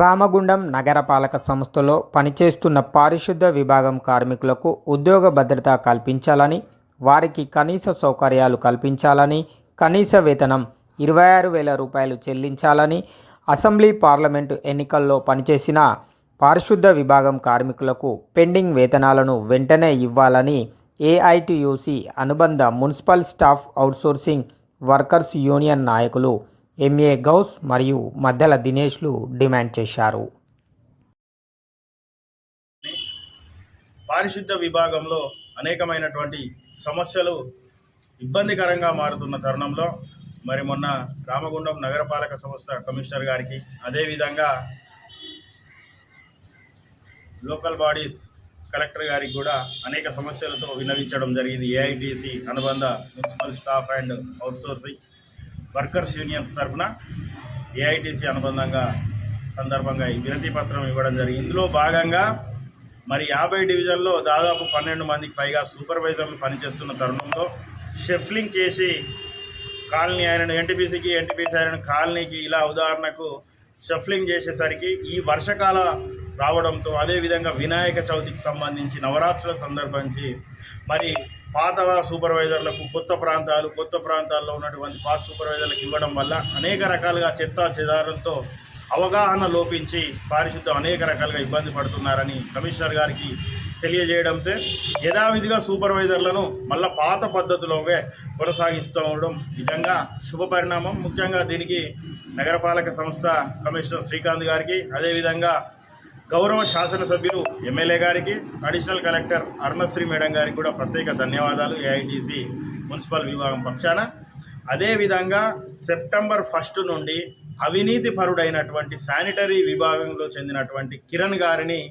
రామగుండం నగరపాలక సంస్థలో పనిచేస్తున్న పారిశుద్ధ విభాగం కార్మికులకు ఉద్యోగ భద్రత కల్పించాలని, వారికి కనీస సౌకర్యాలు కల్పించాలని, కనీస వేతనం 26,000 రూపాయలు చెల్లించాలని, అసెంబ్లీ పార్లమెంటు ఎన్నికల్లో పనిచేసిన పారిశుద్ధ విభాగం కార్మికులకు పెండింగ్ వేతనాలను వెంటనే ఇవ్వాలని ఏఐటియుసి అనుబంధ municipal staff outsourcing workers union నాయకులు ఎంఏ గౌస్ మరియు మద్దెల దినేష్లు డిమాండ్ చేశారు. పారిశుద్ధ విభాగంలో అనేకమైనటువంటి సమస్యలు ఇబ్బందికరంగా మారుతున్న తరుణంలో మరి మొన్న రామగుండం నగరపాలక సంస్థ కమిషనర్ గారికి, అదేవిధంగా లోకల్ బాడీస్ కలెక్టర్ గారికి కూడా అనేక సమస్యలతో విన్నవించడం జరిగింది. ఏఐటిసి అనుబంధ municipal staff and outsourcing workers unions తరఫున ఏఐటిసి అనుబంధంగా సందర్భంగా ఈ వినతి పత్రం ఇవ్వడం జరిగింది. ఇందులో భాగంగా మరి 50 డివిజన్లో దాదాపు 12 మందికి పైగా సూపర్వైజర్లు పనిచేస్తున్న తరుణంలో షెఫ్లింగ్ చేసి కాలనీ ఆయనను ఎన్టీపీసీకి, ఎన్టీపీసీ ఆయన కాలనీకి, ఇలా ఉదాహరణకు షఫ్లింగ్ చేసేసరికి ఈ వర్షకాల రావడంతో, అదేవిధంగా వినాయక చవితికి సంబంధించి నవరాత్రుల సందర్భించి మరి పాత సూపర్వైజర్లకు కొత్త ప్రాంతాల్లో ఉన్నటువంటి పాత సూపర్వైజర్లకు ఇవ్వడం వల్ల అనేక రకాలుగా చెత్త చెదారంతో అవగాహన లోపించి పారిశుద్ధ్యం అనేక రకాలుగా ఇబ్బంది పడుతున్నారని కమిషనర్ గారికి తెలియజేయడంతో యథావిధిగా సూపర్వైజర్లను మళ్ళీ పాత పద్ధతిలోనే కొనసాగిస్తూ ఉండడం నిజంగా శుభపరిణామం. ముఖ్యంగా దీనికి నగరపాలక సంస్థ కమిషనర్ శ్రీకాంత్ గారికి, అదేవిధంగా గౌరవ శాసనసభ్యులు ఎమ్మెల్యే గారికి, అడిషనల్ కలెక్టర్ అరుణశ్రీ మేడం గారికి కూడా ప్రత్యేక ధన్యవాదాలు ఏఐటిసి మున్సిపల్ విభాగం పక్షాన. అదేవిధంగా సెప్టెంబర్ 1 నుండి అవినీతి పరుడైనటువంటి శానిటరీ విభాగంలో చెందినటువంటి కిరణ్ గారిని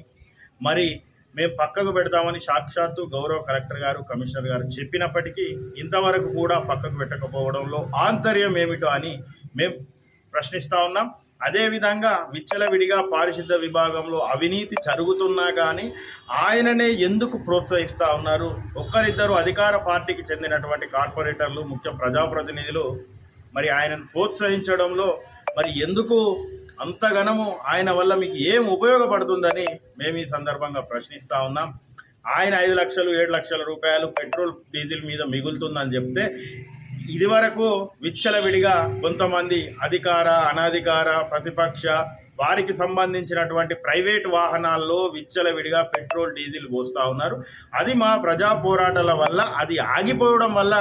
మరి మేము పక్కకు పెడతామని సాక్షాత్తు గౌరవ కలెక్టర్ గారు, కమిషనర్ గారు చెప్పినప్పటికీ ఇంతవరకు కూడా పక్కకు పెట్టకపోవడంలో ఆంతర్యం ఏమిటో అని మేము ప్రశ్నిస్తూ ఉన్నాం. అదేవిధంగా విచ్చలవిడిగా పారిశుద్ధ విభాగంలో అవినీతి జరుగుతున్నా కానీ ఆయననే ఎందుకు ప్రోత్సహిస్తూ ఉన్నారు? ఒక్కరిద్దరు అధికార పార్టీకి చెందినటువంటి కార్పొరేటర్లు, ముఖ్య ప్రజాప్రతినిధులు మరి ఆయనను ప్రోత్సహించడంలో మరి ఎందుకు అంతగనము ఆయన వల్ల మీకు ఏం ఉపయోగపడుతుందని మేము ఈ సందర్భంగా ప్రశ్నిస్తూ ఉన్నాం. ఆయన 5 లక్షలు 7 లక్షల రూపాయలు పెట్రోల్ డీజిల్ మీద మిగులుతుందని చెప్తే ఇదివరకు విచ్చలవిడిగా కొంతమంది అధికార, అనధికార, ప్రతిపక్ష వారికి సంబంధించినటువంటి ప్రైవేట్ వాహనాల్లో విచ్చలవిడిగా పెట్రోల్ డీజిల్ పోస్తూ ఉన్నారు. అది మా ప్రజా పోరాటాల వల్ల అది ఆగిపోవడం వల్ల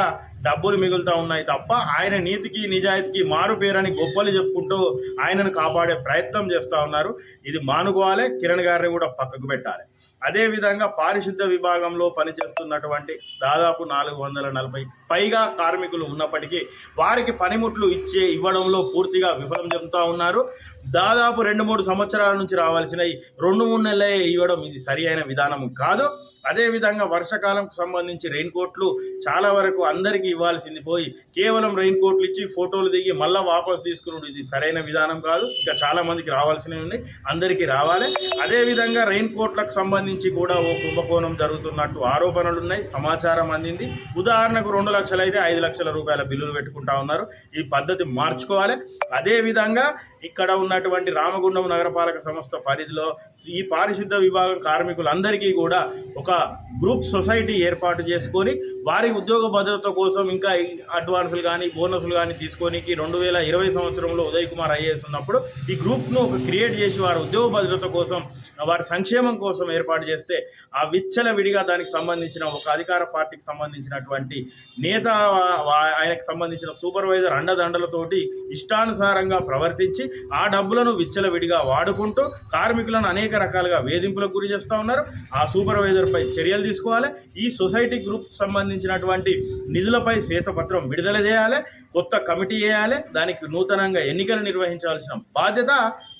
డబ్బులు మిగులుతూ ఉన్నాయి తప్ప ఆయన నీతికి నిజాయితీకి మారు పేరని గొప్పలు చెప్పుకుంటూ ఆయనను కాపాడే ప్రయత్నం చేస్తూ ఉన్నారు. ఇది మానుకోవాలి, కిరణ్ గారిని కూడా పక్కకు పెట్టాలి. అదేవిధంగా పారిశుద్ధ విభాగంలో పనిచేస్తున్నటువంటి దాదాపు 440 పైగా కార్మికులు ఉన్నప్పటికీ వారికి పనిముట్లు ఇవ్వడంలో పూర్తిగా విఫలం చెందుతూ ఉన్నారు. దాదాపు 2-3 సంవత్సరాల నుంచి రావాల్సిన 2-3 నెలలే ఇవ్వడం ఇది సరి అయిన విధానం కాదు. అదేవిధంగా వర్షాకాలంకు సంబంధించి రెయిన్ కోట్లు చాలా వరకు అందరికీ ఇవ్వాల్సింది పోయి కేవలం రెయిన్ కోట్లు ఇచ్చి ఫోటోలు దిగి మళ్ళీ వాపసు తీసుకుని ఇది సరైన విధానం కాదు. ఇంకా చాలా మందికి రావాల్సినవి ఉన్నాయి, అందరికీ రావాలి. అదేవిధంగా రెయిన్ కోట్లకు సంబంధించి కూడా ఓ కుంభకోణం జరుగుతున్నట్టు ఆరోపణలు ఉన్నాయి, సమాచారం అందింది. ఉదాహరణకు 2 లక్షలు అయితే 5 లక్షల రూపాయల బిల్లులు పెట్టుకుంటా ఉన్నారు. ఈ పద్ధతి మార్చుకోవాలి. అదేవిధంగా ఇక్కడ ఉన్నటువంటి రామగుండం నగరపాలక సంస్థ పరిధిలో ఈ పారిశుద్ధ విభాగం కార్మికులందరికీ కూడా ఒక గ్రూప్ సొసైటీ ఏర్పాటు చేసుకొని వారి ఉద్యోగ భద్రత కోసం ఇంకా అడ్వాన్సులు కానీ బోనస్లు కానీ తీసుకోనికి 2020 సంవత్సరంలో ఉదయ్ కుమార్ ఐఏఎస్ ఉన్నప్పుడు ఈ గ్రూప్ను క్రియేట్ చేసి వారి ఉద్యోగ భద్రత కోసం, వారి సంక్షేమం కోసం ఏర్పాటు చేస్తే ఆ విచ్చలవిడిగా దానికి సంబంధించిన ఒక అధికార పార్టీకి సంబంధించినటువంటి నేత, ఆయనకు సంబంధించిన సూపర్వైజర్ అండదండలతోటి ఇష్టానుసారంగా ప్రవర్తించి ఆ డబ్బులను విచ్చలవిడిగా వాడుకుంటూ కార్మికులను అనేక రకాలుగా వేధింపులకు గురి చేస్తూ ఉన్నారు. ఆ సూపర్వైజర్పై చర్యలు తీసుకోవాలి. ఈ సొసైటీ గ్రూప్ సంబంధించినటువంటి నిధులపై శ్వేతపత్రం విడుదల చేయాలి, కొత్త కమిటీ వేయాలి, దానికి నూతనంగా ఎన్నికలు నిర్వహించాల్సిన బాధ్యత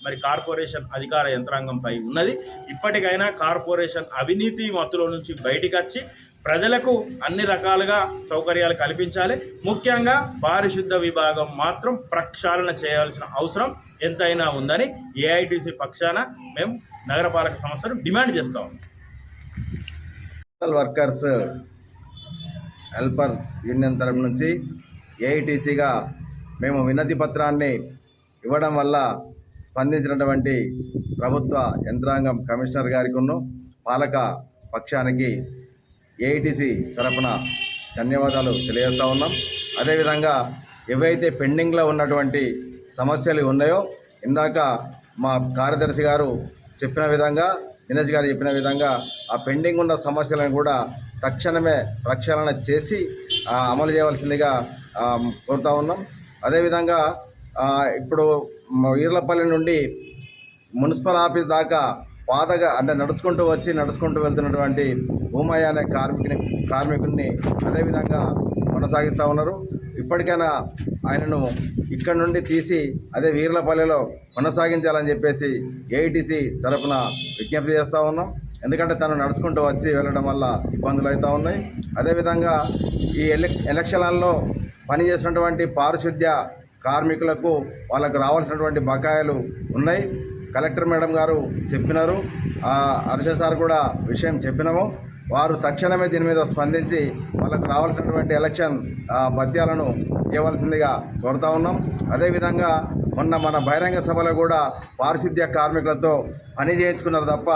మరి కార్పొరేషన్ అధికార యంత్రాంగంపై ఉన్నది. ఇప్పటికైనా కార్పొరేషన్ అవినీతి మత్తులో నుంచి బయటికి వచ్చి ప్రజలకు అన్ని రకాలుగా సౌకర్యాలు కల్పించాలి. ముఖ్యంగా పారిశుద్ధ విభాగం మాత్రం ప్రక్షాళన చేయాల్సిన అవసరం ఎంతైనా ఉందని ఏఐటిసి పక్షాన మేము నగరపాలక సంస్థను డిమాండ్ చేస్తాం. వర్కర్స్ హెల్పర్స్ యూనియన్ తరఫు నుంచి ఏఐటిసిగా మేము వినతి పత్రాన్ని ఇవ్వడం వల్ల స్పందించినటువంటి ప్రభుత్వ యంత్రాంగం కమిషనర్ గారికి పాలక పక్షానికి ఏఐటీసీ తరఫున ధన్యవాదాలు తెలియజేస్తూ ఉన్నాం. అదేవిధంగా ఏవైతే పెండింగ్లో ఉన్నటువంటి సమస్యలు ఉన్నాయో ఇందాక మా కార్యదర్శి గారు చెప్పిన విధంగా, దినేష్ గారు చెప్పిన విధంగా ఆ పెండింగ్ ఉన్న సమస్యలను కూడా తక్షణమే ప్రక్షాళన చేసి అమలు చేయవలసిందిగా కోరుతా ఉన్నాం. అదేవిధంగా ఇప్పుడు ఈర్లపల్లి నుండి మున్సిపల్ ఆఫీస్ దాకా పాతగా అంటే నడుచుకుంటూ వెళ్తున్నటువంటి భూమయ్య అనే కార్మికుడిని అదేవిధంగా కొనసాగిస్తూ ఉన్నారు. ఇప్పటికైనా ఆయనను ఇక్కడ నుండి తీసి అదే వీర్లపల్లిలో కొనసాగించాలని చెప్పేసి ఏఐటీసీ తరఫున విజ్ఞప్తి చేస్తూ ఉన్నాం. ఎందుకంటే తను నడుచుకుంటూ వచ్చి వెళ్ళడం వల్ల ఇబ్బందులు అవుతూ ఉన్నాయి. అదేవిధంగా ఈ ఎలక్షన్లలో పనిచేసినటువంటి పారిశుద్ధ్య కార్మికులకు వాళ్ళకు రావాల్సినటువంటి బకాయిలు ఉన్నాయి. కలెక్టర్ మేడం గారు చెప్పినారు, హర్ష సార్ కూడా విషయం చెప్పినాము. వారు తక్షణమే దీని మీద స్పందించి వాళ్ళకు రావాల్సినటువంటి ఎలక్షన్ భత్యాలను ఇవ్వవలసిందిగా కోరుతా ఉన్నాం. అదేవిధంగా మొన్న మన బహిరంగ సభలో కూడా పారిశుద్ధ్య కార్మికులతో పని చేయించుకున్నారు తప్ప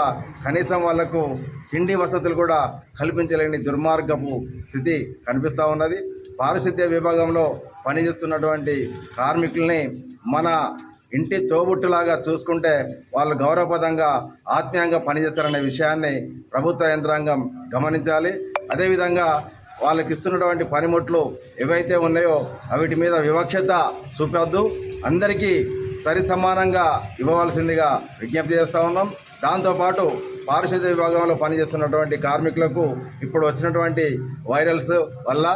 కనీసం వాళ్లకు తిండి వసతులు కూడా కల్పించలేని దుర్మార్గపు స్థితి కనిపిస్తూ ఉన్నది. పారిశుద్ధ్య విభాగంలో పనిచేస్తున్నటువంటి కార్మికుల్ని మన ఇంటి తోబుట్టులాగా చూసుకుంటే వాళ్ళు గౌరవప్రదంగా ఆత్మీయంగా పనిచేస్తారనే విషయాన్ని ప్రభుత్వ యంత్రాంగం గమనించాలి. అదేవిధంగా వాళ్ళకి ఇస్తున్నటువంటి పనిముట్లు ఏవైతే ఉన్నాయో వీటి మీద వివక్షత చూపొద్దు, అందరికీ సరి సమానంగా ఇవ్వవలసిందిగా విజ్ఞప్తి చేస్తూ ఉన్నాం. దాంతోపాటు పారిశుద్ధ్య విభాగంలో పనిచేస్తున్నటువంటి కార్మికులకు ఇప్పుడు వచ్చినటువంటి వైరల్స్ వల్ల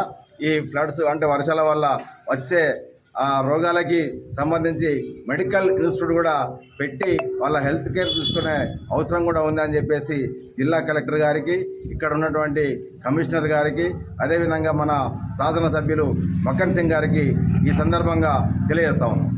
ఈ ఫ్లడ్స్ అంటే వర్షాల వల్ల వచ్చే రోగాలకి సంబంధించి మెడికల్ ఇన్స్టిట్యూట్ కూడా పెట్టి వాళ్ళ హెల్త్ కేర్ తీసుకునే అవసరం కూడా ఉందని చెప్పేసి జిల్లా కలెక్టర్ గారికి, ఇక్కడ ఉన్నటువంటి కమిషనర్ గారికి, అదేవిధంగా మన శాసనసభ్యులు మక్కన్ సింగ్ గారికి ఈ సందర్భంగా తెలియజేస్తా ఉన్నాం.